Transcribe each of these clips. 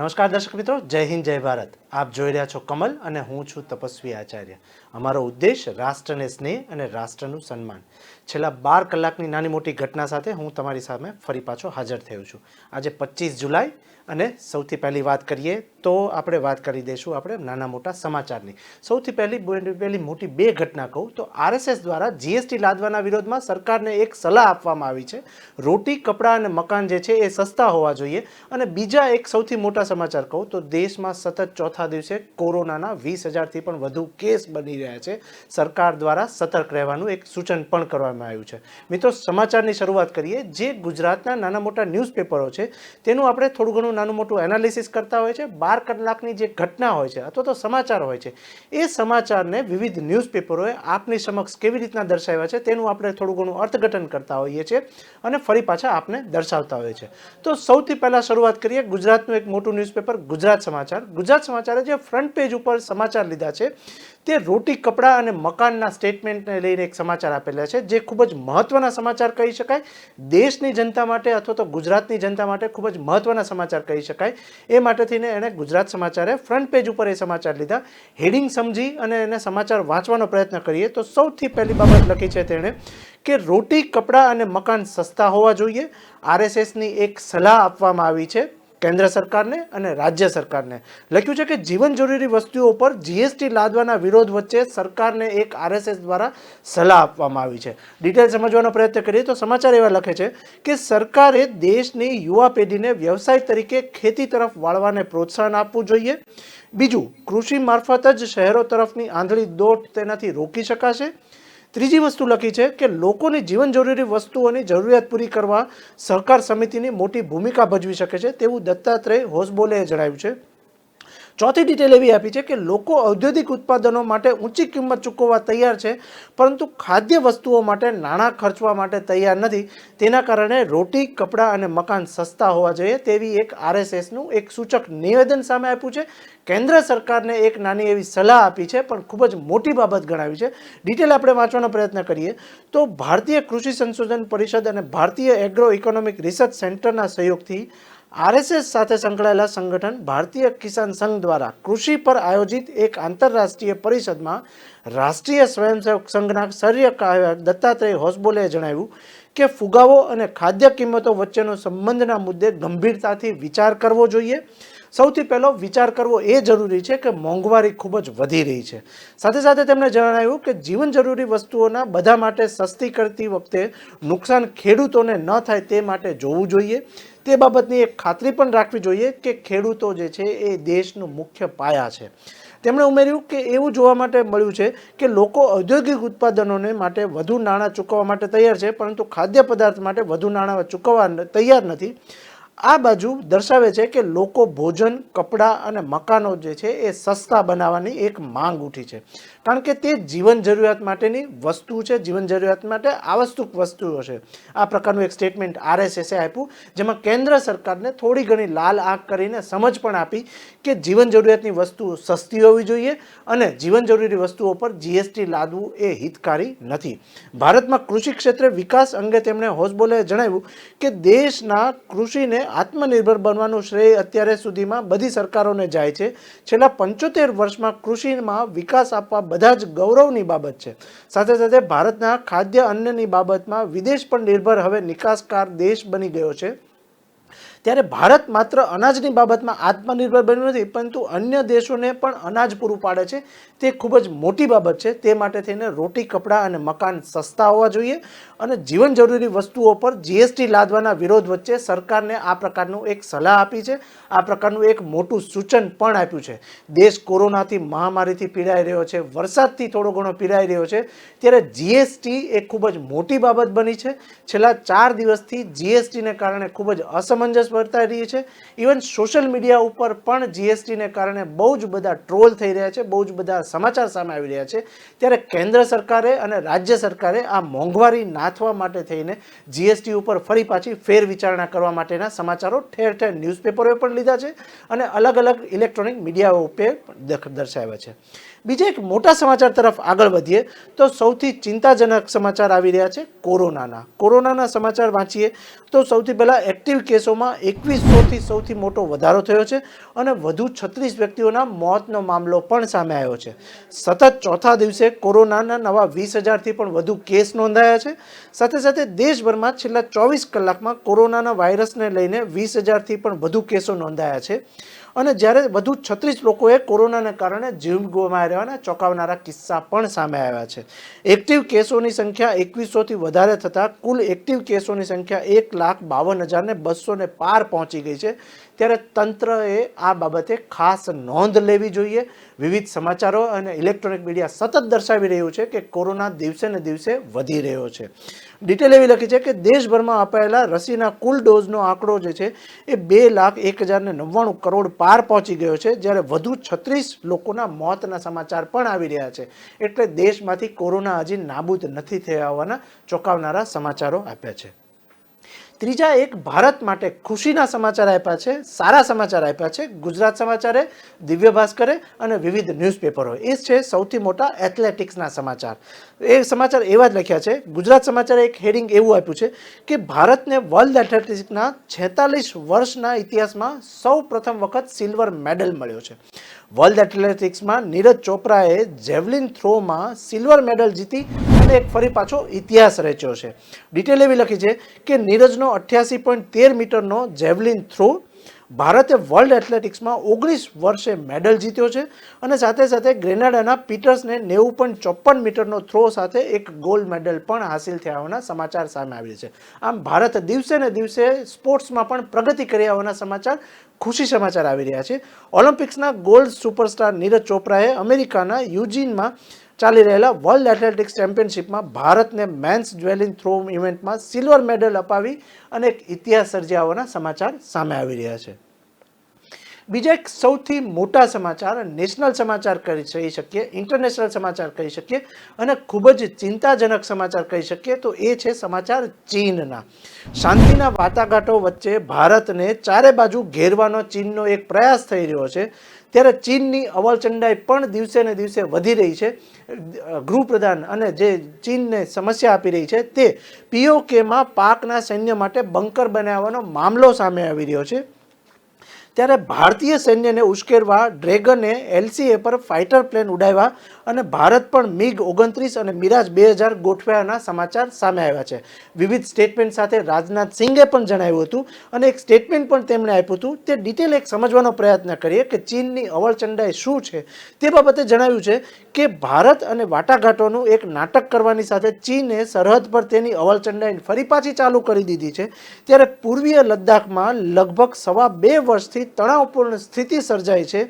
નમસ્કાર દર્શક મિત્રો, જય હિન્દ જય ભારત। આપ જોઈ રહ્યા છો કમલ અને હું છું તપસ્વી આચાર્ય। અમારો ઉદ્દેશ રાષ્ટ્રને સ્નેહ અને રાષ્ટ્રનું સન્માન। છેલ્લા 12 કલાકની નાની મોટી ઘટના સાથે હું તમારી સામે ફરી પાછો હાજર થયો છું। આજે 25 જુલાઈ અને સૌથી પહેલી વાત કરીએ તો આપણે વાત કરી દઈશું આપણે નાના મોટા સમાચારની। સૌથી પહેલી મોટી બે ઘટના કહું તો આરએસએસ દ્વારા જીએસટી લાદવાના વિરોધમાં સરકારને એક સલાહ આપવામાં આવી છે। રોટી, કપડાં અને મકાન જે છે એ સસ્તા હોવા જોઈએ। અને બીજા એક સૌથી મોટા સમાચાર કહું તો દેશમાં સતત ચોથા દિવસે કોરોનાના 20,000થી પણ વધુ કેસ બની રહ્યા છે। સરકાર દ્વારા સતર્ક રહેવાનું એક સૂચન પણ કરવામાં આવ્યું છે। મિત્રો, સમાચારની શરૂઆત કરીએ। જે ગુજરાતના નાના મોટા ન્યૂઝપેપરો છે તેનું આપણે થોડું ઘણું નાનું મોટું એનાલિસિસ કરતા હોય છે। 12 કલાકની જે ઘટના હોય છે અથવા તો સમાચાર હોય છે એ સમાચારને વિવિધ ન્યૂઝપેપરોએ આપની સમક્ષ કેવી રીતના દર્શાવ્યા છે તેનું આપણે થોડું ઘણું અર્થઘટન કરતા હોઈએ છીએ અને ફરી પાછા આપને દર્શાવતા હોઈએ છીએ। તો સૌથી પહેલાં શરૂઆત કરીએ ગુજરાતનું એક મોટું ન્યૂઝપેપર ગુજરાત સમાચાર। ગુજરાત સમાચારે જે ફ્રન્ટ પેજ ઉપર સમાચાર લીધા છે તે રોટી, કપડાં અને મકાનના સ્ટેટમેન્ટને લઈને એક સમાચાર આપેલા છે જે ખૂબ જ મહત્વના સમાચાર કહી શકાય। દેશની જનતા માટે અથવા તો ગુજરાતની જનતા માટે ખૂબ જ મહત્વના સમાચાર કહી શકાય। એ માટે થઈને એણે ગુજરાત સમાચારે ફ્રન્ટ પેજ ઉપર એ સમાચાર લીધા। હેડિંગ સમજી અને એને સમાચાર વાંચવાનો પ્રયત્ન કરીએ તો સૌથી પહેલી બાબત લખી છે તેણે કે રોટી, કપડાં અને મકાન સસ્તા હોવા જોઈએ। આરએસએસની એક સલાહ આપવામાં આવી છે કેન્દ્ર સરકારને અને રાજ્ય સરકારને। લખ્યું છે કે જીવન જરૂરી વસ્તુઓ પર જીએસટી લાદવાના વિરોધ વચ્ચે સરકારને એક આરએસએસ દ્વારા સલાહ આપવામાં આવી છે। ડિટેલ સમજવાનો પ્રયત્ન કરીએ તો સમાચાર એવા લખે છે કે સરકારે દેશની યુવા પેઢીને વ્યવસાય તરીકે ખેતી તરફ વાળવાને પ્રોત્સાહન આપવું જોઈએ। બીજું, કૃષિ મારફત જ શહેરો તરફની આંધળી દોટ તેનાથી રોકી શકાશે। ત્રીજી વસ્તુ લખી છે કે લોકોની જીવન જરૂરી વસ્તુઓની જરૂરિયાત પૂરી કરવા સહકાર સમિતિની મોટી ભૂમિકા ભજવી શકે છે તેવું દત્તાત્રેય હોસબોલેએ જણાવ્યું છે। ચોથી ડિટેલ એવી આપી છે કે લોકો ઔદ્યોગિક ઉત્પાદનો માટે ઊંચી કિંમત ચૂકવવા તૈયાર છે પરંતુ ખાદ્ય વસ્તુઓ માટે નાણાં ખર્ચવા માટે તૈયાર નથી। તેના કારણે રોટી, કપડાં અને મકાન સસ્તા હોવા જોઈએ તેવી એક આરએસએસનું એક સૂચક નિવેદન સામે આપ્યું છે। કેન્દ્ર સરકારને એક નાની એવી સલાહ આપી છે પણ ખૂબ જ મોટી બાબત ગણાવી છે। ડિટેલ આપણે વાંચવાનો પ્રયત્ન કરીએ તો ભારતીય કૃષિ સંશોધન પરિષદ અને ભારતીય એગ્રો ઇકોનોમિક રિસર્ચ સેન્ટરના સહયોગથી આરએસએસ સાથે સંકળાયેલા સંગઠન ભારતીય કિસાન સંઘ દ્વારા કૃષિ પર આયોજિત એક આંતરરાષ્ટ્રીય પરિષદમાં રાષ્ટ્રીય સ્વયંસેવક સંઘના સર્વકાર્યવાહ દત્તાત્રેય હોસબોલેએ જણાવ્યું કે ફુગાવો અને ખાદ્ય કિંમતો વચ્ચેનો સંબંધના મુદ્દે ગંભીરતાથી વિચાર કરવો જોઈએ। સૌથી પહેલો વિચાર કરવો એ જરૂરી છે કે મોંઘવારી ખૂબ જ વધી રહી છે। સાથે સાથે તેમણે જણાવ્યું કે જીવન જરૂરી વસ્તુઓના બધા માટે સસ્તી કરતી વખતે નુકસાન ખેડૂતોને ન થાય તે માટે જોવું જોઈએ। તે બાબતની એક ખાતરી પણ રાખવી જોઈએ કે ખેડૂતો જે છે એ દેશનું મુખ્ય પાયા છે। તેમણે ઉમેર્યું કે એવું જોવા માટે મળ્યું છે કે લોકો ઔદ્યોગિક ઉત્પાદનોને માટે વધુ નાણાં ચૂકવવા માટે તૈયાર છે પરંતુ ખાદ્ય પદાર્થ માટે વધુ નાણાં ચૂકવવા તૈયાર નથી। આ બાજુ દર્શાવે છે કે લોકો ભોજન, કપડાં અને મકાનો જે છે એ સસ્તા બનાવવાની એક માંગ ઉઠી છે કારણ કે તે જીવન જરૂરિયાત માટેની વસ્તુ છે, જીવન જરૂરિયાત માટે આવશ્યક વસ્તુઓ છે। આ પ્રકારનું એક સ્ટેટમેન્ટ આરએસએસે આપ્યું જેમાં કેન્દ્ર સરકારને થોડી ઘણી લાલ આંખ કરીને સમજ પણ આપી કે જીવન જરૂરિયાતની વસ્તુઓ સસ્તી હોવી જોઈએ અને જીવન જરૂરી વસ્તુઓ પર જીએસટી લાદવું એ હિતકારી નથી। ભારતમાં કૃષિ ક્ષેત્રે વિકાસ અંગે તેમણે હોસબોલેએ જણાવ્યું કે દેશના કૃષિને આત્મનિર્ભર બનવાનું શ્રેય અત્યારે સુધીમાં બધી સરકારોને જાય છે। છેલ્લા 75 વર્ષમાં કૃષિમાં વિકાસ આપવા બધા જ ગૌરવની બાબત છે। સાથે સાથે ભારતના ખાદ્ય અન્નની બાબતમાં વિદેશ પર નિર્ભર હવે નિકાસકાર દેશ બની ગયો છે। ત્યારે ભારત માત્ર અનાજની બાબતમાં આત્મનિર્ભર બન્યું નથી પરંતુ અન્ય દેશોને પણ અનાજ પૂરું પાડે છે। તે ખૂબ જ મોટી બાબત છે। તે માટે થઈને રોટી, કપડાં અને મકાન સસ્તા હોવા જોઈએ અને જીવન જરૂરી વસ્તુઓ પર જીએસટી લાદવાના વિરોધ વચ્ચે સરકારને આ પ્રકારનું એક સલાહ આપી છે। આ પ્રકારનું એક મોટું સૂચન પણ આપ્યું છે। દેશ કોરોનાથી મહામારીથી પીડાઈ રહ્યો છે, વરસાદથી થોડો ઘણો પીડાઈ રહ્યો છે ત્યારે જીએસટી એ ખૂબ જ મોટી બાબત બની છે। છેલ્લા 4 દિવસથી જીએસટીને કારણે ખૂબ જ અસમંજસ વર્તાઈ રહી છે। ઇવન સોશિયલ મીડિયા ઉપર પણ જીએસટીને કારણે બહુ જ બધા ટ્રોલ થઈ રહ્યા છે, બહુ જ બધા સમાચાર સામે આવી રહ્યા છે। ત્યારે કેન્દ્ર સરકારે અને રાજ્ય સરકારે આ મોંઘવારી નાથવા માટે થઈને જીએસટી ઉપર ફરી પાછી ફેર વિચારણા કરવા માટેના સમાચારો ઠેર ઠેર ન્યૂઝપેપરોએ પણ લીધા છે અને અલગ અલગ ઇલેક્ટ્રોનિક મીડિયાઓ ઉપર દર્શાવ્યા છે। બીજા એક મોટા સમાચાર તરફ આગળ વધીએ તો સૌથી ચિંતાજનક સમાચાર આવી રહ્યા છે કોરોનાના સમાચાર વાંચીએ તો સૌથી પહેલા એક્ટિવ કેસોમાં 2100થી સૌથી મોટો વધારો થયો છે અને વધુ 36 વ્યક્તિઓના મોતનો મામલો પણ સામે આવ્યો છે. સતત ચોથા દિવસે કોરોનાના નવા 20,000થી પણ વધુ કેસ નોંધાયા છે. સાથે સાથે દેશભરમાં છેલ્લા 24 કલાકમાં કોરોનાના વાયરસને લઈને 20,000થી પણ વધુ કેસો નોંધાયા છે. અને જ્યારે વધુ 36 લોકોએ કોરોનાને કારણે જીવ ગુમાવ્યાના ચોંકાવનારા કિસ્સા પણ સામે આવ્યા છે. એક્ટિવ કેસોની સંખ્યા 2100થી વધારે થતાં કુલ એક્ટિવ કેસોની સંખ્યા 1,52,200ને પાર પહોંચી ગઈ છે. ત્યારે તંત્રએ આ બાબતે ખાસ નોંધ લેવી જોઈએ. વિવિધ સમાચારો અને ઇલેક્ટ્રોનિક મીડિયા સતત દર્શાવી રહ્યું છે કે કોરોના દિવસે ને દિવસે વધી રહ્યો છે. ડિટેલ એવી લખી છે કે દેશભરમાં અપાયેલા રસીના કુલ ડોઝનો આંકડો જે છે એ 2,01,099 કરોડ પાર પહોંચી ગયો છે. જ્યારે વધુ 36 લોકોના મોતના સમાચાર પણ આવી રહ્યા છે. એટલે દેશમાંથી કોરોના હજી નાબૂદ નથી થયા હોવાના ચોંકાવનારા સમાચારો આપ્યા છે. ત્રીજા એક ભારત માટે ખુશીના સમાચાર આપ્યા છે, સારા સમાચાર આપ્યા છે ગુજરાત સમાચારે, દિવ્ય ભાસ્કરે અને વિવિધ ન્યૂઝપેપરો. એ છે સૌથી મોટા એથ્લેટિક્સના સમાચાર. એ સમાચાર એવા જ લખ્યા છે. ગુજરાત સમાચારે એક હેડિંગ એવું આપ્યું છે કે ભારતને વર્લ્ડ એથ્લેટિક્સના 46 વર્ષના ઇતિહાસમાં સૌ પ્રથમ વખત સિલ્વર મેડલ મળ્યો છે. વર્લ્ડ એથ્લેટિક્સમાં નીરજ ચોપરાએ જેવલિન થ્રોમાં સિલ્વર મેડલ જીતી અને એક ફરી પાછો ઇતિહાસ રચ્યો છે. ડિટેલ એવી લખી છે કે નીરજનો 88.13 મીટરનો જેવલિન થ્રો ભારતે વર્લ્ડ એથ્લેટિક્સમાં 19 વર્ષે મેડલ જીત્યો છે અને સાથે સાથે ગ્રેનાડાના પીટર્સને 90.54 મીટરનો થ્રો સાથે એક ગોલ્ડ મેડલ પણ હાંસિલ થયા હોવાના સમાચાર સામે આવ્યા છે. આમ ભારત દિવસે ને દિવસે સ્પોર્ટ્સમાં પણ પ્રગતિ કર્યા હોવાના સમાચાર, ખુશી સમાચાર આવી રહ્યા છે. ઓલિમ્પિક્સના ગોલ્ડ સુપરસ્ટાર નીરજ ચોપરાએ અમેરિકાના યુજીનમાં ચાલી રહેલા વર્લ્ડ એથ્લેટિક્સ ચેમ્પિયનશિપમાં ભારતને મેન્સ જેવલિન થ્રો ઇવેન્ટમાં સિલ્વર મેડલ અપાવી અને એક ઇતિહાસ સર્જ્યા હોવાના સમાચાર સામે આવી રહ્યા છે. બીજા એક સૌથી મોટા સમાચાર, નેશનલ સમાચાર કહી શકીએ, ઇન્ટરનેશનલ સમાચાર કહી શકીએ અને ખૂબ જ ચિંતાજનક સમાચાર કહી શકીએ તો એ છે સમાચાર ચીનના. શાંતિના વાટાઘાટો વચ્ચે ભારતને ચારે બાજુ ઘેરવાનો ચીનનો એક પ્રયાસ થઈ રહ્યો છે. ત્યારે ચીનની અવલચંડાઈ પણ દિવસે ને દિવસે વધી રહી છે. ગૃહપ્રધાન અને જે ચીનને સમસ્યા આપી રહી છે તે પીઓકેમાં પાકના સૈન્ય માટે બંકર બનાવવાનો મામલો સામે આવી રહ્યો છે. ત્યારે ભારતીય સૈન્યને ઉશ્કેરવા ડ્રેગને એલસીએ પર ફાઇટર પ્લેન ઉડાવ્યા અને ભારત પણ MiG-29 અને મિરાજ 2000 ગોઠવ્યાના સમાચાર સામે આવ્યા છે. વિવિધ સ્ટેટમેન્ટ સાથે રાજનાથ સિંઘે પણ જણાવ્યું હતું અને એક સ્ટેટમેન્ટ પણ તેમણે આપ્યું હતું. તે ડિટેલ એક સમજવાનો પ્રયત્ન કરીએ કે ચીનની અવળચંડાઈ શું છે. તે બાબતે જણાવ્યું છે કે ભારત અને વાટાઘાટોનું એક નાટક કરવાની સાથે ચીને સરહદ પર તેની અવળચંડાઈ ફરી પાછી ચાલુ કરી દીધી છે. ત્યારે પૂર્વીય લદ્દાખમાં લગભગ 2.25 વર્ષથી તણાવપૂર્ણ સ્થિતિ સર્જાઈ છે.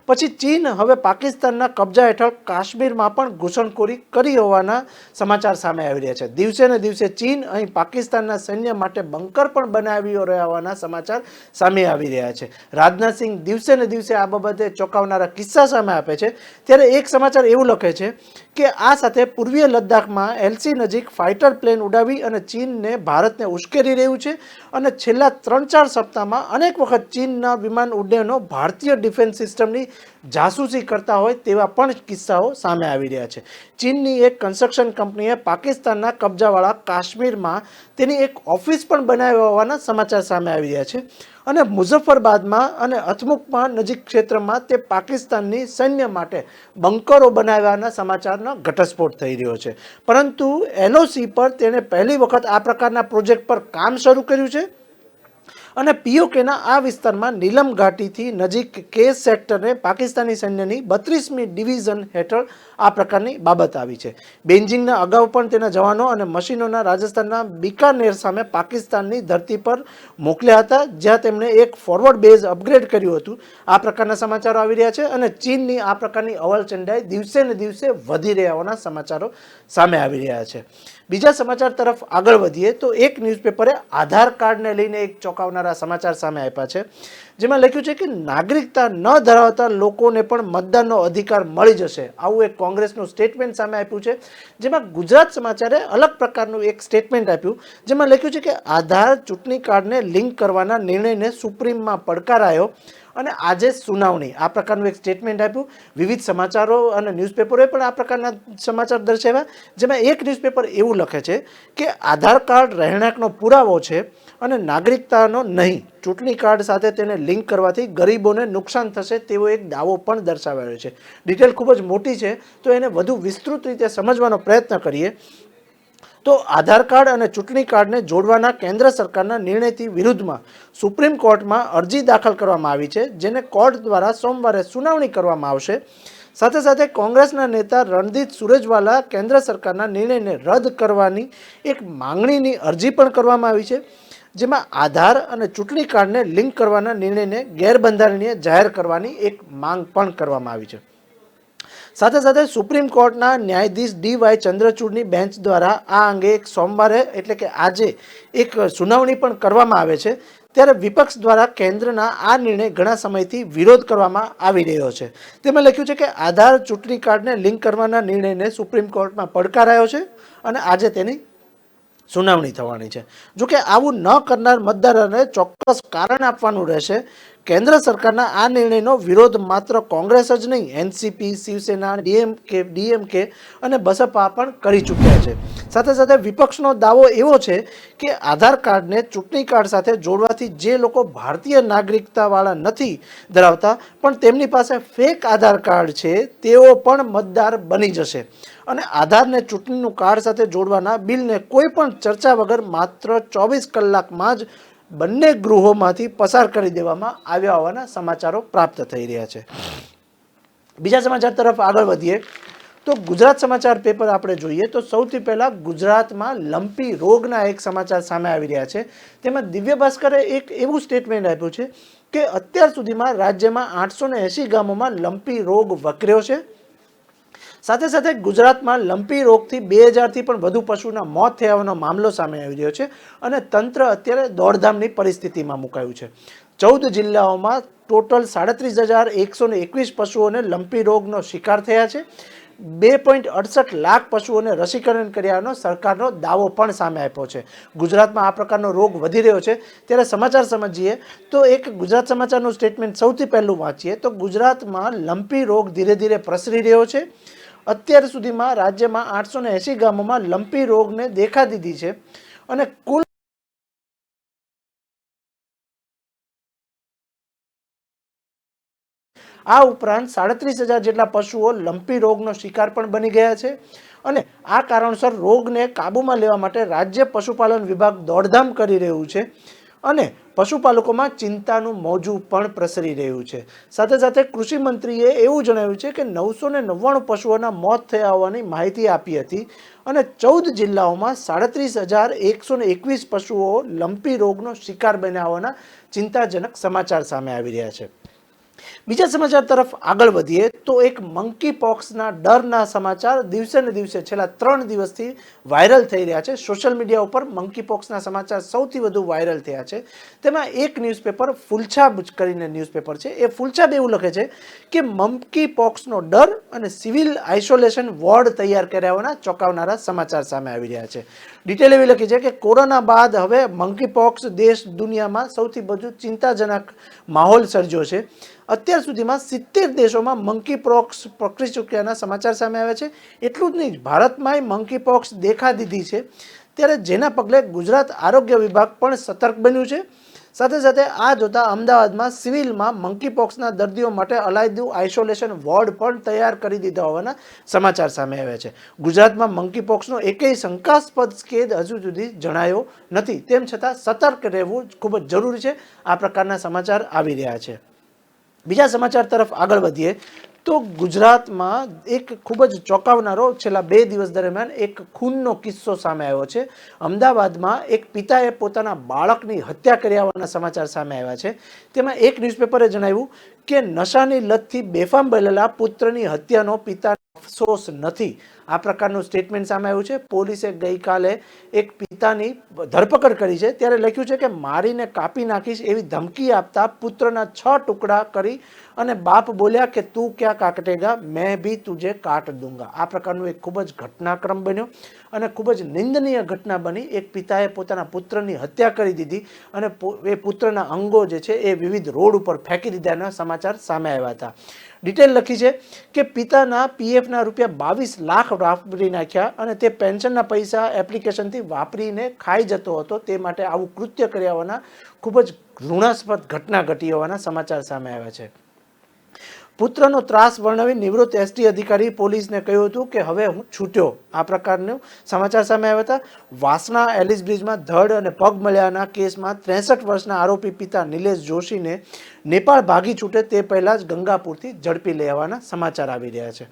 પછી ચીન હવે પાકિસ્તાનના કબજા હેઠળ કાશ્મીરમાં પણ ઘૂસણખોરી કરી હોવાના સમાચાર સામે આવી રહ્યા છે. દિવસે ને દિવસે ચીન અહીં પાકિસ્તાનના સૈન્ય માટે બંકર પણ બનાવી રહ્યા હોવાના સમાચાર સામે આવી રહ્યા છે. રાજનાથસિંહ દિવસે ને દિવસે આ બાબતે ચોંકાવનારા કિસ્સા સામે આપે છે. ત્યારે એક સમાચાર એવું લખે છે કે આ સાથે પૂર્વીય લદ્દાખમાં એલસી નજીક ફાઇટર પ્લેન ઉડાવી અને ચીનને ભારતને ઉશ્કેરી રહ્યું છે અને છેલ્લા 3-4 સપ્તાહમાં અનેક વખત ચીનના વિમાન ઉડ્ડયનો ભારતીય ડિફેન્સ સિસ્ટમની જાસૂસી કરતા હોય તેવા પણ કિસ્સાઓ સામે આવી રહ્યા છે. ચીનની એક કન્સ્ટ્રક્શન કંપનીએ પાકિસ્તાનના કબજાવાળા કાશ્મીરમાં તેની એક ઓફિસ પણ બનાવી હોવાના સમાચાર સામે આવી રહ્યા છે અને મુઝફ્ફરબાદમાં અને અથમુકમાં નજીક ક્ષેત્રમાં તે પાકિસ્તાનની સૈન્ય માટે બંકરો બનાવવાના સમાચારનો ઘટસ્ફોટ થઈ રહ્યો છે. પરંતુ એલઓસી પર તેણે પહેલી વખત આ પ્રકારના પ્રોજેક્ટ પર કામ શરૂ કર્યું છે અને પીઓકેના આ વિસ્તારમાં નીલમ ઘાટીથી નજીક કેસ સેક્ટરને પાકિસ્તાની સૈન્યની 32મી ડિવિઝન હેઠળ આ પ્રકારની બાબત આવી છે. બેઇજિંગના અગાઉ પણ તેના જવાનો અને મશીનોના રાજસ્થાનના બિકાનેર સામે પાકિસ્તાનની ધરતી પર મોકલ્યા હતા, જ્યાં તેમણે એક ફોરવર્ડ બેઝ અપગ્રેડ કર્યું હતું. આ પ્રકારના સમાચારો આવી રહ્યા છે અને ચીનની આ પ્રકારની અવળચંડાઈ દિવસે ને દિવસે વધી રહ્યા હોવાના સમાચારો સામે આવી રહ્યા છે. બીજા સમાચાર તરફ આગળ વધીએ તો એક ન્યૂઝપેપરે આધાર કાર્ડને લઈને એક ચોંકાવનારા સમાચાર સામે આપ્યા છે, જેમાં લખ્યું છે કે નાગરિકતા ન ધરાવતા લોકોને પણ મતદાનનો અધિકાર મળી જશે. આવું એક કોંગ્રેસનું સ્ટેટમેન્ટ સામે આપ્યું છે, જેમાં ગુજરાત સમાચારે અલગ પ્રકારનું એક સ્ટેટમેન્ટ આપ્યું, જેમાં લખ્યું છે કે આધાર ચૂંટણી કાર્ડને લિંક કરવાના નિર્ણયને સુપ્રીમમાં પડકારાયો અને આજે સુનાવણી. આ પ્રકારનું એક સ્ટેટમેન્ટ આપ્યું. વિવિધ સમાચારો અને ન્યૂઝપેપરોએ પણ આ પ્રકારના સમાચાર દર્શાવ્યા, જેમાં એક ન્યૂઝપેપર એવું લખે છે કે આધાર કાર્ડ રહેણાંકનો પુરાવો છે અને નાગરિકતાનો નહીં. ચૂંટણી કાર્ડ સાથે તેને લિંક કરવાથી ગરીબોને નુકસાન થશે તેવો એક દાવો પણ દર્શાવાયો છે. ડિટેલ ખૂબ જ મોટી છે, તો એને વધુ વિસ્તૃત રીતે સમજવાનો પ્રયત્ન કરીએ. તો આધાર કાર્ડ અને ચૂંટણી કાર્ડને જોડવાના કેન્દ્ર સરકારના નિર્ણયથી વિરુદ્ધમાં સુપ્રીમ કોર્ટમાં અરજી દાખલ કરવામાં આવી છે, જેને કોર્ટ દ્વારા સોમવારે સુનાવણી કરવામાં આવશે. સાથે સાથે કોંગ્રેસના નેતા રણદીપ સુરજવાલા કેન્દ્ર સરકારના નિર્ણયને રદ કરવાની એક માંગણીની અરજી પણ કરવામાં આવી છે, જેમાં આધાર અને ચૂંટણી કાર્ડને લિંક કરવાના નિર્ણયને ગેરબંધારણીય જાહેર કરવાની એક માંગ પણ કરવામાં આવી છે. સાથે સાથે સુપ્રીમ કોર્ટના ન્યાયાધીશ ડી.વાય ચંદ્રચૂડની બેન્ચ દ્વારા આ અંગે એક સોમવારે એટલે કે આજે એક સુનાવણી પણ કરવામાં આવે છે. ત્યારે વિપક્ષ દ્વારા કેન્દ્રના આ નિર્ણય ઘણા સમયથી વિરોધ કરવામાં આવી રહ્યો છે. તેમાં લખ્યું છે કે આધાર ચૂંટણી કાર્ડને લિંક કરવાના નિર્ણયને સુપ્રીમ કોર્ટમાં પડકારાયો છે અને આજે તેની સુનાવણી થવાની છે. જોકે આવું ન કરનાર મતદારોને ચોક્કસ કારણ આપવાનું રહેશે. કેન્દ્ર સરકારના આ નિર્ણયનો વિરોધ માત્ર કોંગ્રેસ જ નહીં, એનસીપી, શિવસેના, ડીએમકે અને બસપા પણ કરી ચૂક્યા છે. સાથે સાથે વિપક્ષનો દાવો એવો છે કે આધાર કાર્ડને ચૂંટણી કાર્ડ સાથે જોડવાથી જે લોકો ભારતીય નાગરિકતાવાળા નથી ધરાવતા પણ તેમની પાસે ફેક આધાર કાર્ડ છે તેઓ પણ મતદાર બની જશે અને આધારને ચૂંટણીનું કાર્ડ સાથે જોડવાના બિલને કોઈ પણ ચર્ચા વગર માત્ર 24 કલાકમાં જ બંને ગૃહોમાંથી પસાર કરી દેવામાં આવ્યા હોવાના સમાચારો પ્રાપ્ત થઈ રહ્યા છે. બીજા સમાચાર તરફ આગળ વધીએ તો ગુજરાત સમાચાર પેપર આપણે જોઈએ તો સૌથી પહેલા ગુજરાતમાં લંપી રોગના એક સમાચાર સામે આવી રહ્યા છે. તેમાં દિવ્ય ભાસ્કરે એક એવું સ્ટેટમેન્ટ આપ્યું છે કે અત્યાર સુધીમાં રાજ્યમાં 880 ગામોમાં લંપી રોગ વકર્યો છે. સાથે સાથે ગુજરાતમાં લંપી રોગથી 2000થી પણ વધુ પશુના મોત થયાનો મામલો સામે આવી રહ્યો છે અને તંત્ર અત્યારે દોડધામની પરિસ્થિતિમાં મુકાયું છે. 14 જિલ્લાઓમાં ટોટલ 37,121 પશુઓને લંપી રોગનો શિકાર થયા છે. 2.68 લાખ પશુઓને રસીકરણ કર્યાનો સરકારનો દાવો પણ સામે આપ્યો છે. ગુજરાતમાં આ પ્રકારનો રોગ વધી રહ્યો છે ત્યારે સમાચાર સમજીએ તો એક ગુજરાત સમાચારનું સ્ટેટમેન્ટ સૌથી પહેલું વાંચીએ તો ગુજરાતમાં લંપી રોગ ધીરે ધીરે પ્રસરી રહ્યો છે. અત્યાર સુધીમાં રાજ્યમાં 880 ગામોમાં લંપી રોગને દેખા દીધી છે અને કુલ આ ઉપરાંત 37,000 જેટલા પશુઓ લંપી રોગનો શિકાર પણ બની ગયા છે અને આ કારણસર રોગને કાબૂમાં લેવા માટે રાજ્ય પશુપાલન વિભાગ દોડધામ કરી રહ્યું છે અને પશુપાલકોમાં ચિંતાનું મોજું પણ પ્રસરી રહ્યું છે. સાથે સાથે કૃષિ મંત્રીએ એવું જણાવ્યું છે કે 999 પશુઓના મોત થયા હોવાની માહિતી આપી હતી અને 14 જિલ્લાઓમાં 37,121 પશુઓ લંપી રોગનો શિકાર બન્યા હોવાના ચિંતાજનક સમાચાર સામે આવી રહ્યા છે. બીજા સમાચાર તરફ આગળ વધીએ તો એક મંકી પોક્સના ડરના સમાચાર દિવસે ને દિવસે છેલ્લા 3 દિવસથી વાયરલ થઈ રહ્યા છે. સોશિયલ મીડિયા ઉપર મંકી પોક્સના સમાચાર સૌથી વધુ વાયરલ થયા છે. તેમાં એક ન્યૂઝપેપર ફૂલછાબ કરીને ન્યૂઝપેપર છે. એ ફૂલછાબ એવું લખે છે કે મંકી પોક્સનો ડર અને સિવિલ આઇસોલેશન વોર્ડ તૈયાર કર્યા હોવાના ચોંકાવનારા સમાચાર સામે આવી રહ્યા છે. ડિટેલ એવી લખી છે કે કોરોના બાદ હવે મંકી પોક્સ દેશ દુનિયામાં સૌથી વધુ ચિંતાજનક માહોલ સર્જ્યો છે. અત્યાર સુધીમાં 70 દેશોમાં મંકી પોક્સ પકડી ચૂક્યાના સમાચાર સામે આવ્યા છે. એટલું જ નહીં, ભારતમાંય મંકી પોક્સ દેખા દીધી છે. ત્યારે જેના પગલે ગુજરાત આરોગ્ય વિભાગ પણ સતર્ક બન્યું છે. સાથે સાથે આ જોતા અમદાવાદમાં સિવિલમાં મંકી પોક્સના દર્દીઓ માટે અલાયદું આઇસોલેશન વોર્ડ પણ તૈયાર કરી દીધા હોવાના સમાચાર સામે આવ્યા છે. ગુજરાતમાં મંકી પોક્સનો એકેય શંકાસ્પદ કેસ હજુ સુધી જણાયો નથી. તેમ છતાં સતર્ક રહેવું ખૂબ જ જરૂરી છે. આ પ્રકારના સમાચાર આવી રહ્યા છે. બીજા સમાચાર તરફ આગળ વધીએ તો ગુજરાતમાં એક ખૂબ જ ચોંકાવનારો છેલ્લા 2 દિવસ દરમિયાન એક ખૂનનો કિસ્સો સામે આવ્યો છે. અમદાવાદમાં એક પિતાએ પોતાના બાળકની હત્યા કર્યા હોવાના સમાચાર સામે આવ્યા છે. તેમાં એક ન્યૂઝપેપરે જણાવ્યું કે નશાની લતથી બેફામ બનેલા પુત્રની હત્યાનો પિતાને અફસોસ નથી. આ પ્રકારનું સ્ટેટમેન્ટ સામે આવ્યું છે. પોલીસે ગઈકાલે એક પિતાની ધરપકડ કરી છે. ત્યારે લખ્યું છે કે મારીને કાપી નાખીશ એવી ધમકી આપતા પુત્રના 6 ટુકડા કરી અને બાપ બોલ્યા કે તું ક્યાં કાટેગા, મેં ભી તુજે કાટ દૂંગા. આ પ્રકારનું એક ખૂબ જ ઘટનાક્રમ બન્યો અને ખૂબ જ નિંદનીય ઘટના બની. એક પિતાએ પોતાના પુત્રની હત્યા કરી દીધી અને એ પુત્રના અંગો જે છે એ વિવિધ રોડ ઉપર ફેંકી દીધાના સમાચાર સામે આવ્યા હતા. ડિટેલ લખી છે કે પિતાના પીએફના રૂપિયા 22 લાખ વાપરી નાખ્યા અને તે પેન્શનના પૈસા એપ્લિકેશનથી વાપરીને ખાઈ જતો હતો. તે માટે આવું કૃત્ય કર્યા હોવાના ખૂબ જ ઘૃણાસ્પદ ઘટના ઘટી હોવાના સમાચાર સામે આવ્યા છે. પુત્રનો ત્રાસ વર્ણવી નિવૃત્ત એસટી અધિકારી પોલીસને કહ્યું હતું કે હવે હું છૂટ્યો. આ પ્રકારનું સમાચાર સામે આવ્યા હતા. વાસણા એલિસ બ્રિજમાં ધડ અને પગ મળ્યાના કેસમાં 63 વર્ષના આરોપી પિતા નિલેશ જોશીને નેપાળ ભાગી છૂટે તે પહેલા જ ગંગાપુરથી ઝડપી લેવાના સમાચાર આવી રહ્યા છે.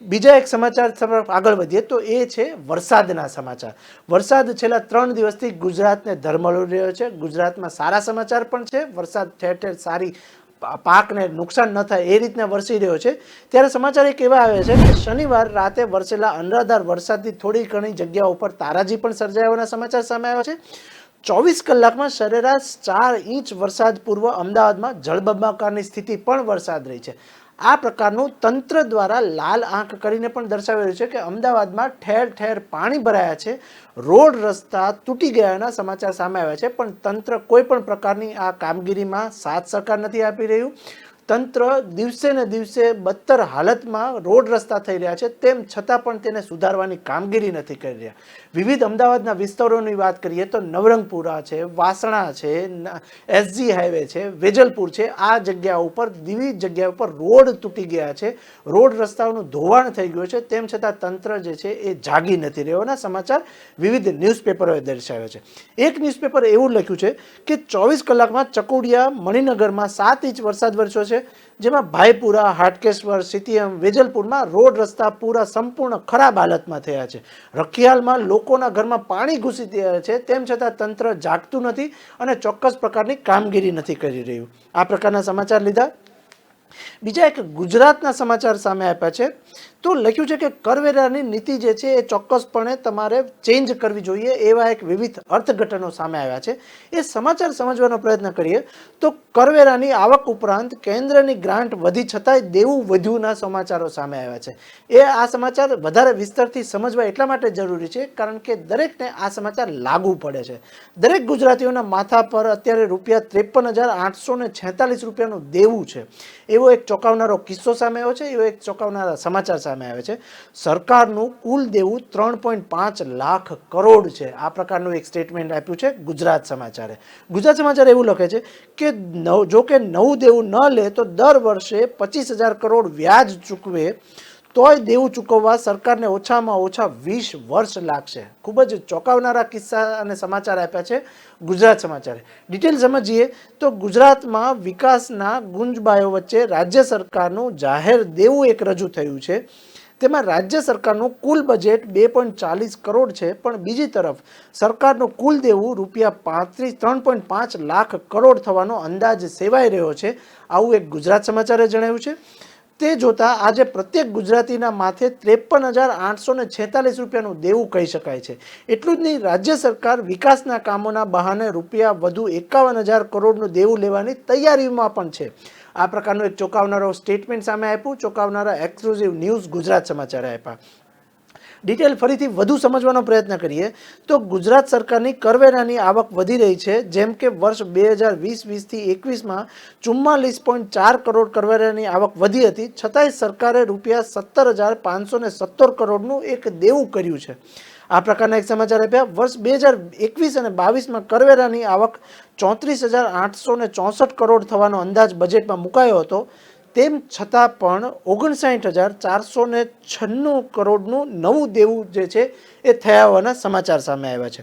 બીજા એક સમાચાર તરફ આગળ વધીએ તો એ છે વરસાદના સમાચાર. વરસાદ છેલ્લા 3 દિવસથી ગુજરાતને ધરમળી રહ્યો છે. ગુજરાતમાં સારા સમાચાર પણ છે. વરસાદ ઠેર ઠેર સારી પાકને નુકસાન ન થાય એ રીતના વરસી રહ્યો છે. ત્યારે સમાચાર એક એવા આવે છે કે શનિવાર રાતે વરસેલા અનરાધાર વરસાદથી થોડી ઘણી જગ્યાઓ ઉપર તારાજી પણ સર્જાયાના સમાચાર સામે આવ્યા છે. 24 કલાકમાં સરેરાશ 4 ઇંચ વરસાદ પૂર્વ અમદાવાદમાં જળબંબાકારની સ્થિતિ પણ વરસાદ રહી છે. આ પ્રકારનું તંત્ર દ્વારા લાલ આંખ કરીને પણ દર્શાવેલું છે કે અમદાવાદમાં ઠેર ઠેર પાણી ભરાયા છે, રોડ રસ્તા તૂટી ગયાના સમાચાર સામે આવ્યા છે. પણ તંત્ર કોઈ પણ પ્રકારની આ કામગીરીમાં સાથ સહકાર નથી આપી રહ્યું. તંત્ર દિવસે ને દિવસે બદતર હાલતમાં રોડ રસ્તા થઈ રહ્યા છે, તેમ છતાં પણ તેને સુધારવાની કામગીરી નથી કરી રહ્યા. વિવિધ અમદાવાદના વિસ્તારોની વાત કરીએ તો નવરંગપુરા છે, વાસણા છે, એસજી હાઈવે છે, વેજલપુર છે. આ જગ્યા ઉપર વિવિધ જગ્યા ઉપર રોડ તૂટી ગયા છે, રોડ રસ્તાઓનું ધોવાણ થઈ ગયું છે, તેમ છતાં તંત્ર જે છે એ જાગી નથી રહ્યોના સમાચાર વિવિધ ન્યૂઝપેપરોએ દર્શાવ્યા છે. એક ન્યૂઝપેપર એવું લખ્યું છે કે 24 કલાકમાં ચકોડિયા મણિનગરમાં 7 ઇંચ વરસાદ વરસ્યો છે, જેમાં ભાઈપુરા, હાટકેશ્વર, સીટીએમ, વેજલપુરમાં રોડ રસ્તા પૂરા સંપૂર્ણ ખરાબ હાલતમાં થયા છે. રખિયાલમાં લોકોના ઘરમાં પાણી ઘૂસી ગયા છે, તેમ છતાં તંત્ર જાગતું નથી અને ચોક્કસ પ્રકારની કામગીરી નથી કરી રહ્યું. આ પ્રકારના સમાચાર લીધા. બીજા એક ગુજરાતના સમાચાર સામે આપ્યા છે. તો લખ્યું છે કે કરવેરાની નીતિ જે છે એ ચોક્કસપણે તમારે ચેન્જ કરવી જોઈએ એવા એક વિવિધ અર્થઘટનો સામે આવ્યા છે. એ સમાચાર સમજવાનો પ્રયત્ન કરીએ તો કરવેરાની આવક ઉપરાંત કેન્દ્રની ગ્રાન્ટ વધી છતાંય દેવું વધ્યુંના સમાચારો સામે આવ્યા છે. આ સમાચાર વધારે વિસ્તારથી સમજવા એટલા માટે જરૂરી છે કારણ કે દરેકને આ સમાચાર લાગુ પડે છે. દરેક ગુજરાતીઓના માથા પર અત્યારે ₹53,846 રૂપિયાનું દેવું છે. એવો એક ચોંકાવનારો કિસ્સો સામે આવ્યો છે. એવો એક ચોંકાવનારા સમાચાર સામે આવે છે. સરકારનું કુલ દેવું 3.5 લાખ કરોડ છે. આ પ્રકારનું એક સ્ટેટમેન્ટ આપ્યું છે ગુજરાત સમાચારે. ગુજરાત સમાચાર એવું લખે છે કે જો કે નવું દેવું ન લે તો દર વર્ષે 25,000 કરોડ વ્યાજ ચૂકવે તોય દેવું ચૂકવવા સરકારને ઓછામાં ઓછા 20 વર્ષ લાગશે. ખૂબ જ ચોંકાવનારા કિસ્સા અને સમાચાર આપ્યા છે ગુજરાત સમાચારે. ડિટેલ સમજીએ તો ગુજરાતમાં વિકાસના ગુંજબાયો વચ્ચે રાજ્ય સરકારનું જાહેર દેવું એક રજૂ થયું છે. તેમાં રાજ્ય સરકારનું કુલ બજેટ 2.40 કરોડ છે, પણ બીજી તરફ સરકારનું કુલ દેવું ₹3.5 લાખ કરોડ થવાનો અંદાજ સેવાઈ રહ્યો છે. આવું એક ગુજરાત સમાચારે જણાવ્યું છે. તે જોતા આજે પ્રત્યેક ગુજરાતીના માથે 53,846 રૂપિયાનું દેવું કહી શકાય છે. એટલું જ નહીં, રાજ્ય સરકાર વિકાસના કામોના બહાને વધુ 51,000 કરોડનું દેવું લેવાની તૈયારીમાં પણ છે. આ પ્રકારનું એક ચોંકાવનારો સ્ટેટમેન્ટ સામે આપ્યું. ચોંકાવનારા એક્સક્લુઝિવ ન્યૂઝ ગુજરાત સમાચારે આપ્યા. ડિટેલ ફરીથી વધુ સમજવાનો પ્રયત્ન કરીએ તો ગુજરાત સરકારની કરવેરાની આવક વધી રહી છે. જેમ કે વર્ષ 2020-21થી 21માં 44.4 કરોડ કરવેરાની આવક વધી હતી, છતાંય સરકારે ₹17,517 કરોડનું એક દેવું કર્યું છે. આ પ્રકારના એક સમાચાર આપ્યા. વર્ષ 2021 અને 22માં કરવેરાની આવક 34,864 કરોડ થવાનો અંદાજ બજેટમાં મુકાયો હતો. તેમ છતાં પણ 59,496 કરોડનું નવું દેવું જે છે એ થયા હોવાના સમાચાર સામે આવ્યા છે.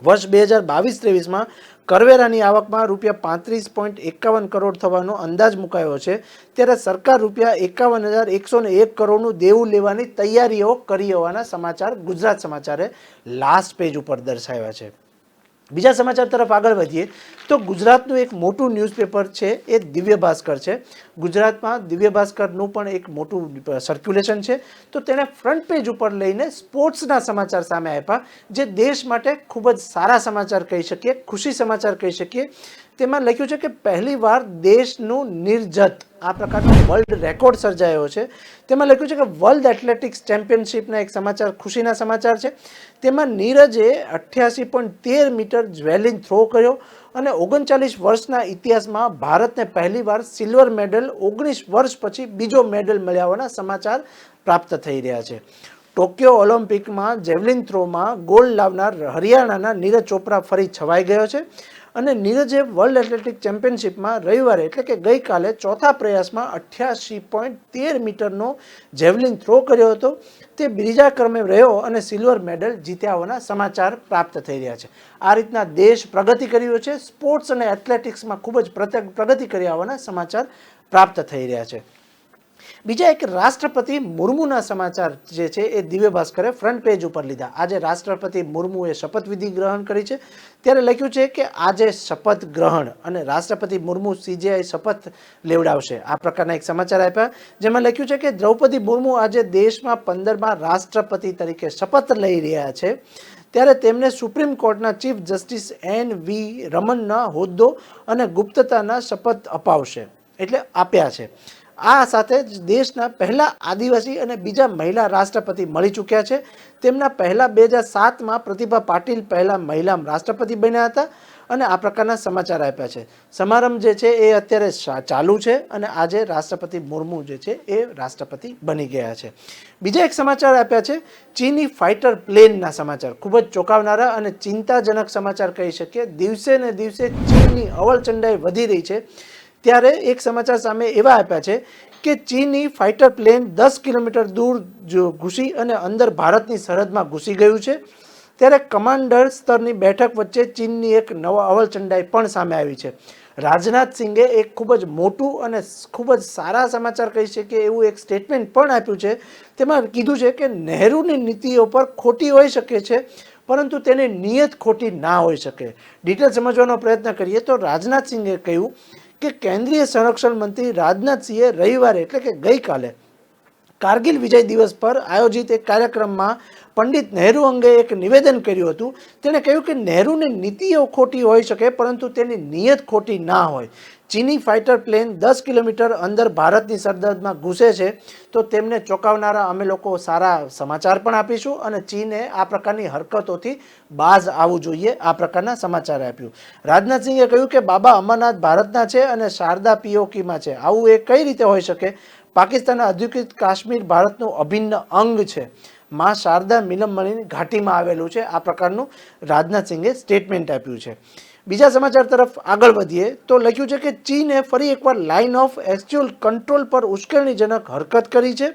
વર્ષ 2022-23માં કરવેરાની આવકમાં ₹35.51 કરોડ થવાનો અંદાજ મુકાયો છે, ત્યારે સરકાર ₹51,101 કરોડનું દેવું લેવાની તૈયારીઓ કરી હોવાના સમાચાર ગુજરાત સમાચારે લાસ્ટ પેજ ઉપર દર્શાવ્યા છે. બીજા સમાચાર તરફ આગળ વધીએ તો ગુજરાતનું એક મોટું ન્યૂઝપેપર છે એ દિવ્ય ભાસ્કર છે. ગુજરાતમાં દિવ્ય ભાસ્કરનું પણ એક મોટું સર્ક્યુલેશન છે. તો તેને ફ્રન્ટ પેજ ઉપર લઈને સ્પોર્ટ્સના સમાચાર સામે આપ્યા, જે દેશ માટે ખૂબ જ સારા સમાચાર કહી શકીએ, ખુશી સમાચાર કહી શકીએ. તેમાં લખ્યું છે કે પહેલીવાર દેશનું નિર્જત આ પ્રકારનો વર્લ્ડ રેકોર્ડ સર્જાયો છે. તેમાં લખ્યું છે કે વર્લ્ડ એથ્લેટિક્સ ચેમ્પિયનશિપના એક સમાચાર ખુશીના સમાચાર છે. તેમાં નીરજે 88.13 મીટર જેવલિન થ્રો કર્યો અને 39 વર્ષના ઇતિહાસમાં ભારતને પહેલીવાર સિલ્વર મેડલ 19 વર્ષ પછી બીજો મેડલ મળ્યા હોવાના સમાચાર પ્રાપ્ત થઈ રહ્યા છે. ટોક્યો ઓલિમ્પિકમાં જેવલિન થ્રોમાં ગોલ્ડ લાવનાર હરિયાણાના નીરજ ચોપરા ફરી છવાઈ ગયો છે. અને નીરજે વર્લ્ડ એથ્લેટિક ચેમ્પિયનશિપમાં રવિવારે એટલે કે ગઈકાલે ચોથા પ્રયાસમાં 88.13 મીટરનો જેવલિન થ્રો કર્યો હતો. તે બીજા ક્રમે રહ્યો અને સિલ્વર મેડલ જીત્યા હોવાના સમાચાર પ્રાપ્ત થઈ રહ્યા છે. આ રીતના દેશ પ્રગતિ કરી રહ્યો છે. સ્પોર્ટ્સ અને એથ્લેટિક્સમાં ખૂબ જ પ્રગતિ કર્યા હોવાના સમાચાર પ્રાપ્ત થઈ રહ્યા છે. બીજા એક રાષ્ટ્રપતિ મુર્મુના સમાચાર જે છે એ દિવ્ય ભાસ્કરે ફ્રન્ટ પેજ ઉપર લીધા. આજે રાષ્ટ્રપતિ મુર્મુએ શપથવિધિ ગ્રહણ કરી છે. ત્યારે લખ્યું છે કે આજે શપથ ગ્રહણ અને રાષ્ટ્રપતિ મુર્મુ CGI શપથ લેવડાવશે. આ પ્રકારના એક સમાચાર આપ્યા, જેમાં લખ્યું છે કે દ્રૌપદી મુર્મુ આજે દેશમાં 15મા રાષ્ટ્રપતિ તરીકે શપથ લઈ રહ્યા છે. ત્યારે તેમને સુપ્રીમ કોર્ટના ચીફ જસ્ટિસ NV રમનના હોદ્દો અને ગુપ્તતાના શપથ અપાવશે એટલે આપ્યા છે. આ સાથે જ દેશના પહેલા આદિવાસી અને બીજા મહિલા રાષ્ટ્રપતિ મળી ચૂક્યા છે. તેમના પહેલા 2007માં પ્રતિભા પાટીલ પહેલા મહિલા રાષ્ટ્રપતિ બન્યા હતા અને આ પ્રકારના સમાચાર આપ્યા છે. સમારંભ જે છે એ અત્યારે ચાલુ છે અને આજે રાષ્ટ્રપતિ મુર્મુ જે છે એ રાષ્ટ્રપતિ બની ગયા છે. બીજા એક સમાચાર આપ્યા છે ચીની ફાઇટર પ્લેનના સમાચાર. ખૂબ જ ચોંકાવનારા અને ચિંતાજનક સમાચાર કહી શકીએ. દિવસે ને દિવસે ચીનની અવળચંડાઈ વધી રહી છે. ત્યારે એક સમાચાર સામે એવા આપ્યા છે કે ચીની ફાઇટર પ્લેન 10 કિલોમીટર દૂર ઘૂસી અને અંદર ભારતની સરહદમાં ઘૂસી ગયું છે. ત્યારે કમાન્ડર સ્તરની બેઠક વચ્ચે ચીનની એક નવા અવળચંડાઈ પણ સામે આવી છે. રાજનાથ સિંઘે એક ખૂબ જ મોટું અને ખૂબ જ સારા સમાચાર કહી શકીએ એવું એક સ્ટેટમેન્ટ પણ આપ્યું છે. તેમાં કીધું છે કે નહેરુની નીતિઓ પર ખોટી હોઈ શકે છે, પરંતુ તેની નિયત ખોટી ના હોઈ શકે. ડિટેલ સમજવાનો પ્રયત્ન કરીએ તો રાજનાથ સિંઘે કહ્યું કે કેન્દ્રીય સંરક્ષણ મંત્રી રાજનાથસિંહે રવિવારે એટલે કે ગઈકાલે કારગિલ વિજય દિવસ પર આયોજિત એક કાર્યક્રમમાં પંડિત નહેરુ અંગે એક નિવેદન કર્યું હતું. તેણે કહ્યું કે નહેરુની નીતિઓ ખોટી હોઈ શકે, પરંતુ તેની નિયત ખોટી ના હોય. ચીની ફાઇટર પ્લેન 10 કિલોમીટર અંદર ભારતની સરહદમાં ઘૂસે છે તો તેમને ચોંકાવનારા અમે લોકો સારા સમાચાર પણ આપીશું અને ચીને આ પ્રકારની હરકતોથી બાજ આવવું જોઈએ. આ પ્રકારના સમાચાર આપ્યું. રાજનાથસિંહે કહ્યું કે બાબા અમરનાથ ભારતના છે અને શારદા POKમાં છે. આવું એ કઈ રીતે હોઈ શકે? પાકિસ્તાનના અધિકૃત કાશ્મીર ભારતનું અભિન્ન અંગ છે. માં શારદા મિલમણીની ઘાટીમાં આવેલું છે. આ પ્રકારનું રાજનાથસિંહે સ્ટેટમેન્ટ આપ્યું છે. બીજા સમાચાર તરફ આગળ વધીએ તો લખ્યું છે કે ચીને ફરી એકવાર લાઇન ઓફ એક્ચ્યુઅલ કંટ્રોલ પર ઉશ્કેરણીજનક હરકત કરી છે.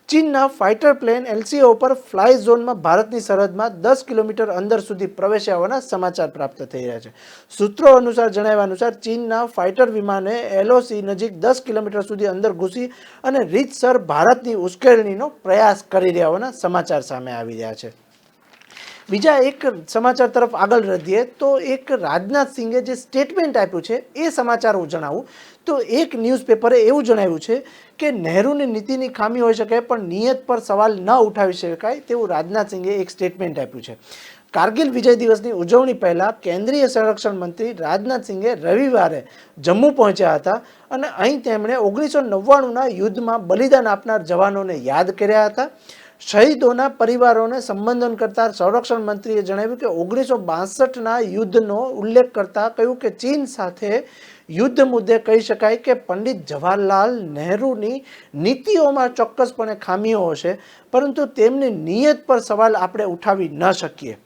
ચીનના ફાઇટર પ્લેન LCO પર ફ્લાય ઝોનમાં ભારતની સરહદમાં 10 કિલોમીટર અંદર સુધી પ્રવેશ્યા હોવાના સમાચાર પ્રાપ્ત થઈ રહ્યા છે. સૂત્રો અનુસાર જણાવ્યા અનુસાર ચીનના ફાઇટર વિમાને LOC નજીક 10 કિલોમીટર સુધી અંદર ઘૂસી અને રીતસર ભારતની ઉશ્કેરણીનો પ્રયાસ કરી રહ્યા હોવાના સમાચાર સામે આવી રહ્યા છે. બીજા એક સમાચાર તરફ આગળ વધીએ તો એક રાજનાથ સિંઘે જે સ્ટેટમેન્ટ આપ્યું છે એ સમાચાર હું જણાવું તો એક ન્યૂઝપેપરે એવું જણાવ્યું છે કે નહેરુની નીતિની ખામી હોઈ શકે પણ નિયત પર સવાલ ન ઉઠાવી શકાય તેવું રાજનાથ સિંઘે એક સ્ટેટમેન્ટ આપ્યું છે. કારગિલ વિજય દિવસની ઉજવણી પહેલા કેન્દ્રીય સંરક્ષણ મંત્રી રાજનાથ સિંઘે રવિવારે જમ્મુ પહોંચ્યા હતા અને અહીં તેમણે 1999ના યુદ્ધમાં બલિદાન આપનાર જવાનોને યાદ કર્યા હતા. શહીદોના પરિવારોને સંબોધન કરતા સંરક્ષણ મંત્રીએ જણાવ્યું કે 1962ના યુદ્ધનો ઉલ્લેખ કરતા કહ્યું કે ચીન સાથે યુદ્ધ મુદ્દે કહી શકાય કે પંડિત જવાહરલાલ નહેરુની નીતિઓમાં ચોક્કસપણે ખામીઓ હશે, પરંતુ તેમની નિયત પર સવાલ આપણે ઉઠાવી ન શકીએ.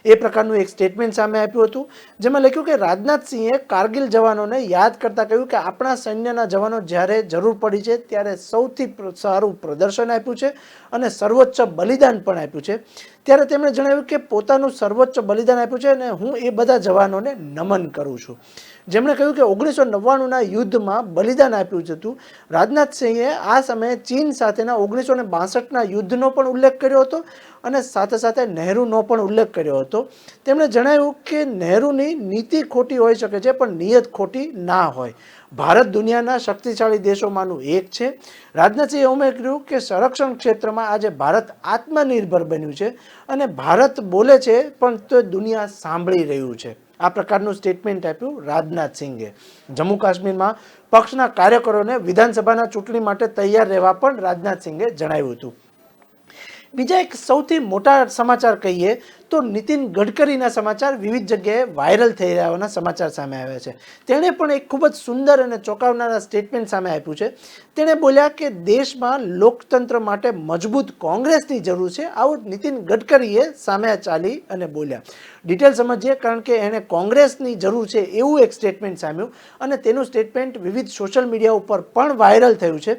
એ પ્રકારનું એક સ્ટેટમેન્ટ સામે આપ્યું હતું, જેમાં લખ્યું કે રાજનાથસિંહે કારગિલ જવાનોને યાદ કરતા કહ્યું કે આપણા સૈન્યના જવાનો જ્યારે જરૂર પડી છે ત્યારે સૌથી સારું પ્રદર્શન આપ્યું છે અને સર્વોચ્ચ બલિદાન પણ આપ્યું છે. ત્યારે તેમણે જણાવ્યું કે પોતાનું સર્વોચ્ચ બલિદાન આપ્યું છે અને હું એ બધા જવાનોને નમન કરું છું. જેમણે કહ્યું કે 1999ના યુદ્ધમાં બલિદાન આપ્યું હતું. રાજનાથસિંહે આ સમયે ચીન સાથેના 1962ના યુદ્ધનો પણ ઉલ્લેખ કર્યો હતો અને સાથે સાથે નહેરુનો પણ ઉલ્લેખ કર્યો હતો. તેમણે જણાવ્યું કે નહેરુની નીતિ ખોટી હોઈ શકે છે પણ નિયત ખોટી ના હોય. ભારત દુનિયાના શક્તિશાળી દેશોમાંનું એક છે. રાજનાથસિંહે ઉમેર્યું કે સંરક્ષણ ક્ષેત્રમાં આજે ભારત આત્મનિર્ભર બન્યું છે અને ભારત બોલે છે પણ તો દુનિયા સાંભળી રહ્યું છે. આ પ્રકારનું સ્ટેટમેન્ટ આપ્યું રાજનાથ સિંઘે. જમ્મુ કાશ્મીરમાં પક્ષના કાર્યકરોને વિધાનસભાના ચૂંટણી માટે તૈયાર રહેવા પણ રાજનાથ સિંઘે જણાવ્યું હતું. બીજા એક સૌથી મોટા સમાચાર કહીએ તો નીતિન ગડકરીના સમાચાર વિવિધ જગ્યાએ વાયરલ થઈ રહ્યા હોવાના સમાચાર સામે આવ્યા છે. તેણે પણ એક ખૂબ જ સુંદર અને ચોંકાવનારા સ્ટેટમેન્ટ સામે આપ્યું છે. તેણે બોલ્યા કે દેશમાં લોકતંત્ર માટે મજબૂત કોંગ્રેસની જરૂર છે. આવું નીતિન ગડકરીએ સામે ચાલી અને બોલ્યા. ડિટેલ સમજીએ, કારણ કે એણે કોંગ્રેસની જરૂર છે એવું એક સ્ટેટમેન્ટ સામ્યું અને તેનું સ્ટેટમેન્ટ વિવિધ સોશિયલ મીડિયા ઉપર પણ વાયરલ થયું છે.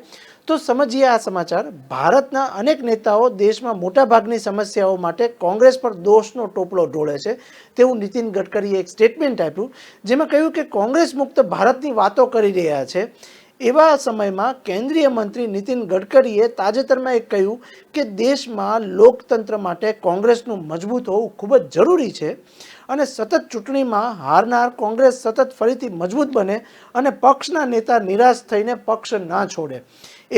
તો સમજીએ આ સમાચાર. ભારતના અનેક નેતાઓ દેશમાં મોટાભાગની સમસ્યાઓ માટે કોંગ્રેસ પર દોષનો ટોપલો ઢોળે છે તેવું નીતિન ગડકરીએ એક સ્ટેટમેન્ટ આપ્યું, જેમાં કહ્યું કે કોંગ્રેસ મુક્ત ભારતની વાતો કરી રહ્યા છે. એવા સમયમાં કેન્દ્રીય મંત્રી નીતિન ગડકરીએ તાજેતરમાં એક કહ્યું કે દેશમાં લોકતંત્ર માટે કોંગ્રેસનું મજબૂત હોવું ખૂબ જ જરૂરી છે અને સતત ચૂંટણીમાં હારનાર કોંગ્રેસ સતત ફરીથી મજબૂત બને અને પક્ષના નેતા નિરાશ થઈને પક્ષ ના છોડે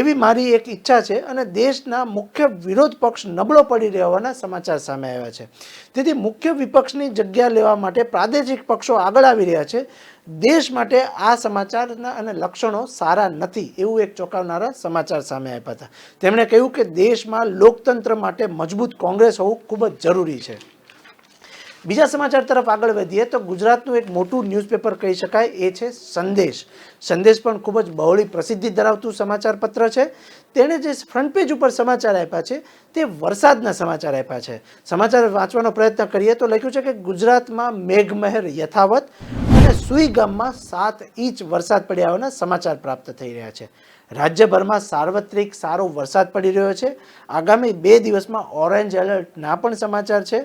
એવી મારી એક ઈચ્છા છે અને દેશના મુખ્ય વિરોધ પક્ષ નબળો પડી રહ્યા હોવાના સમાચાર સામે આવ્યા છે. તેથી મુખ્ય વિપક્ષની જગ્યા લેવા માટે પ્રાદેશિક પક્ષો આગળ આવી રહ્યા છે. દેશ માટે આ સમાચારના અને લક્ષણો સારા નથી એવું એક ચોંકાવનારા સમાચાર સામે આપ્યા હતા. તેમણે કહ્યું કે દેશમાં લોકતંત્ર માટે મજબૂત કોંગ્રેસ હોવું ખૂબ જ જરૂરી છે. બીજા સમાચાર તરફ આગળ વધીએ તો ગુજરાતનું એક મોટું ન્યૂઝપેપર કહી શકાય એ છે સંદેશ. સંદેશ પણ ખૂબ જ બહોળી પ્રસિદ્ધિ ધરાવતું સમાચાર પત્ર છે. તેણે જે ફ્રન્ટ પેજ ઉપર સમાચાર આપ્યા છે તે વરસાદના સમાચાર આપ્યા છે. સમાચાર વાંચવાનો પ્રયત્ન કરીએ તો લખ્યું છે કે ગુજરાતમાં મેઘમહેર યથાવત અને સુઈ ગામમાં 7 ઇંચ વરસાદ પડ્યા હોવાના સમાચાર પ્રાપ્ત થઈ રહ્યા છે. રાજ્યભરમાં સાર્વત્રિક સારો વરસાદ પડી રહ્યો છે. આગામી 2 દિવસમાં ઓરેન્જ એલર્ટના પણ સમાચાર છે.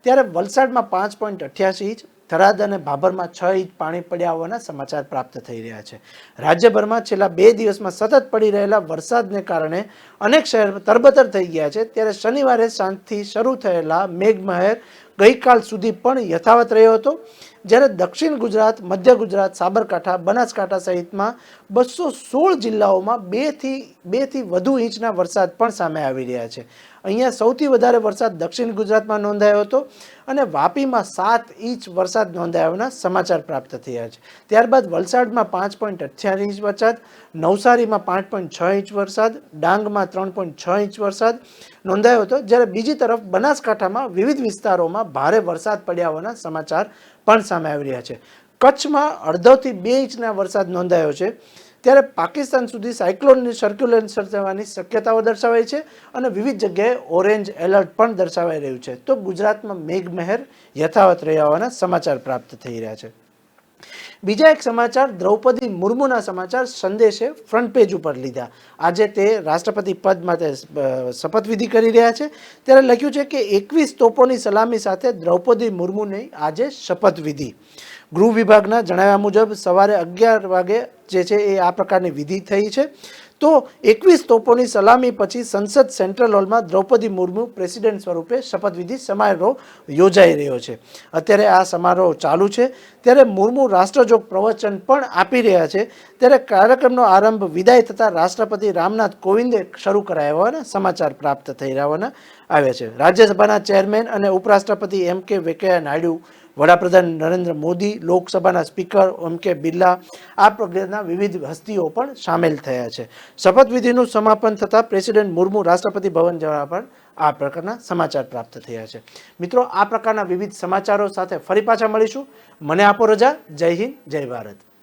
ત્યારે વલસાડમાં 5.88 ઇંચ, થરાદ અને ભાભરમાં 6 ઇંચ પાણી પડ્યા હોવાના સમાચાર પ્રાપ્ત થઈ રહ્યા છે. રાજ્યભરમાં છેલ્લા 2 દિવસમાં સતત પડી રહેલા વરસાદને કારણે અનેક શહેર તરબતર થઈ ગયા છે. ત્યારે શનિવારે સાંજથી શરૂ થયેલા મેઘમહેર ગઈકાલ સુધી પણ યથાવત રહ્યો હતો. જ્યારે દક્ષિણ ગુજરાત, મધ્ય ગુજરાત, સાબરકાંઠા, બનાસકાંઠા સહિતમાં 216 જિલ્લાઓમાં 2 થી વધુ ઇંચના વરસાદ પણ સામે આવી રહ્યા છે. અહીંયા સૌથી વધારે વરસાદ દક્ષિણ ગુજરાતમાં નોંધાયો હતો અને વાપીમાં 7 ઇંચ વરસાદ નોંધાયાના સમાચાર પ્રાપ્ત થયા છે. ત્યારબાદ વલસાડમાં 5.88 ઇંચ વરસાદ, નવસારીમાં 5.6 ઇંચ વરસાદ, ડાંગમાં 3.6 ઇંચ વરસાદ નોંધાયો હતો. જ્યારે બીજી તરફ બનાસકાંઠામાં વિવિધ વિસ્તારોમાં ભારે વરસાદ પડ્યા હોવાના સમાચાર પણ સામે આવી રહ્યા છે. કચ્છમાં 1.5 થી 2 ઇંચના વરસાદ નોંધાયો છે. ત્યારે પાકિસ્તાન સુધી સાયક્લોનની સર્ક્યુલેશન સર્જાવાની શક્યતાઓ દર્શાવાઈ છે અને વિવિધ જગ્યાએ ઓરેન્જ એલર્ટ પણ દર્શાવાઈ રહ્યું છે. તો ગુજરાતમાં મેઘમહેર યથાવત રહ્યા હોવાના સમાચાર પ્રાપ્ત થઈ રહ્યા છે. બીજા એક સમાચાર દ્રૌપદી મુર્મુના સમાચાર સંદેશે ફ્રન્ટ પેજ ઉપર લીધા. આજે તે રાષ્ટ્રપતિ પદ માટે શપથવિધિ કરી રહ્યા છે. ત્યારે લખ્યું છે કે 21 તોપોની સલામી સાથે દ્રૌપદી મુર્મુની આજે શપથવિધિ. ગૃહ વિભાગના જણાવ્યા મુજબ સવારે 11 વાગે જે છે એ આ પ્રકારની વિધિ થઈ છે. તો 21 તોપોની સલામી પછી સંસદ સેન્ટ્રલ હોલમાં દ્રૌપદી મુર્મુ પ્રેસિડેન્ટ સ્વરૂપે શપથવિધિ સમારોહ યોજાઈ રહ્યો છે. અત્યારે આ સમારોહ ચાલુ છે. ત્યારે મુર્મુ રાષ્ટ્રજોગ પ્રવચન પણ આપી રહ્યા છે. ત્યારે કાર્યક્રમનો આરંભ વિદાય થતાં રાષ્ટ્રપતિ રામનાથ કોવિંદે શરૂ કરાયા હોવાના સમાચાર પ્રાપ્ત થઈ રહ્યા આવ્યા છે. રાજ્યસભાના ચેરમેન અને ઉપરાષ્ટ્રપતિ M.K. વેંકૈયા નાયડુ, વડાપ્રધાન નરેન્દ્ર મોદી, લોકસભાના સ્પીકર M.K. બિરલા આ પ્રકારના વિવિધ હસ્તીઓ પણ સામેલ થયા છે. શપથવિધિનું સમાપન થતાં પ્રેસિડેન્ટ મુર્મુ રાષ્ટ્રપતિ ભવન જવા પર આ પ્રકારના સમાચાર પ્રાપ્ત થયા છે. મિત્રો, આ પ્રકારના વિવિધ સમાચારો સાથે ફરી પાછા મળીશું. મને આપો રજા. જય હિન્દ, જય ભારત.